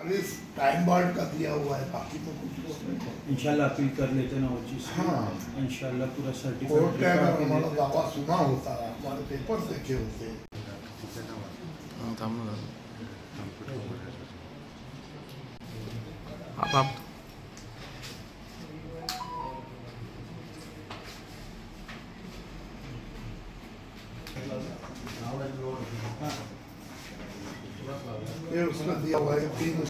खाली time barred का दिया हुआ है, बाकी तो कुछ नहीं। इंशाल्लाह अपील कर लेते ना वो चीज़। हाँ, इंशाल्लाह पूरा कोर्ट का अगर हमारा सर्टिफिकेट दावा सुना होता, हमारे पेपर देखे होते। आप ये उसका दिया हुआ है 3।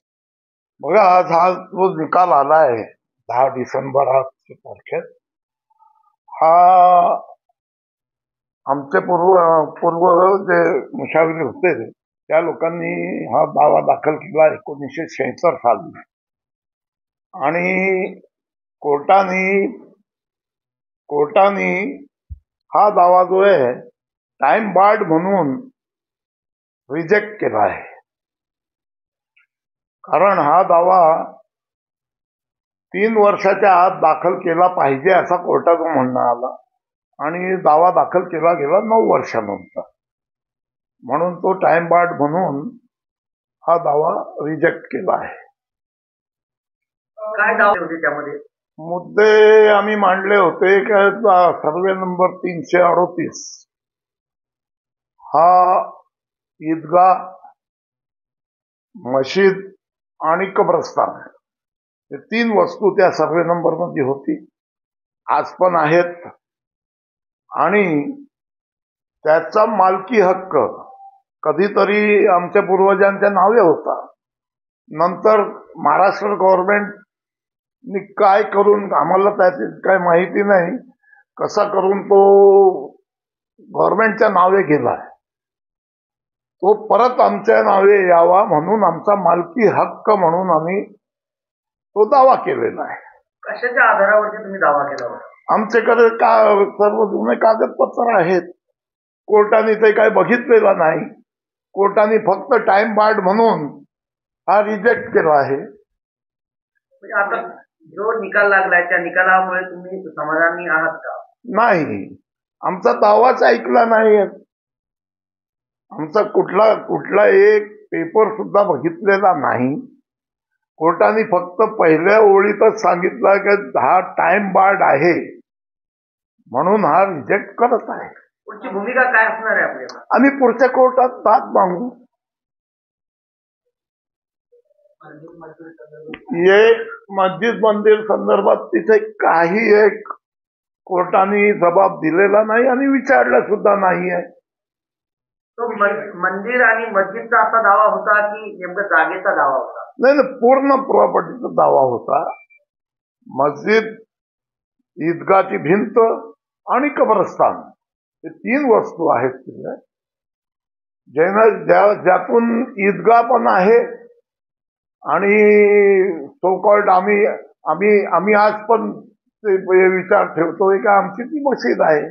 बघा आज हा जो निकाल आलाय 10 डिसेंबर आजच्या तारखेत, हा आमचे पूर्व जे मुशाविर होते त्या लोकांनी हा दावा दाखल केला 1976 साली आणि कोर्टाने हा दावा जो आहे टाइम बार्ड म्हणून रिजेक्ट केला आहे। कारण हा दावा 3 वर्षाच्या आत दाखल केला पाहिजे असा कोर्टाचं म्हणणं आलं आणि दावा दाखल केला गेला 9 वर्षानंतर, म्हणून तो टाइम बार्ड म्हणून हा दावा रिजेक्ट केला आहे। काय दावे होते त्यामध्ये? मुद्दे आम्ही मांडले होते की सर्वे नंबर 338 हा ईदगाह, मशीद आणि कब्रस्तान हे 3 वस्तू त्या सर्वे नंबर मध्ये होती, आज पण आहेत। आणि त्याचा मालकी हक्क कधीतरी आमच्या पूर्वजांच्या नावे होता, नंतर महाराष्ट्र गव्हर्नमेंटनी काय करून, आम्हाला त्याची काय माहिती नाही, कसा करून तो गव्हर्नमेंटच्या नावे गेलाय, तो परत आमच्या नावे यावा म्हणून आमचा मालकी हक्क म्हणून आम्ही तो दावा केलेला आहे। कशाच्या आधारावरती तुम्ही दावा केला होता? आमच्याकडे सर्व जुने कागदपत्र आहेत, कोर्टाने ते काय बघितलेलं नाही, कोर्टाने फक्त टाइम बार्ड म्हणून हा रिजेक्ट केला आहे। म्हणजे आता जो निकाल लागलाय त्या निकालामुळे तुम्ही समाधानी आहात का? नाही, आमचा दावाच ऐकला नाही, आमचा कुठला एक पेपर सुद्धा बघितलेला नाही। कोर्टाने फक्त पहिल्या ओळीतच सांगितलं की हा टाइम बार्ड आहे म्हणून हा रिजेक्ट करत आहे। पुढची भूमिका काय असणार आहे आपल्याला? आम्ही पुढच्या कोर्टात दाद मागू। हे मस्जिद मंदिर संदर्भात तिथे काही एक कोर्टाने जबाब दिलेला नाही आणि विचारला सुद्धा नाही आहे। तो मंदिर आणि मस्जिदचा असा दावा होता की नेमका जागेचा दावा होता? नाही, पूर्ण प्रॉपर्टीचा दावा होता। मस्जिद, ईदगाहची भिंत आणि कब्रस्तान हे 3 वस्तू आहेत तिथे, ज्यातून ईदगाह पण आहे आणि सो कॉल्ड आम्ही आज पण विचार ठेवतोय की आमची ती मशीद आहे।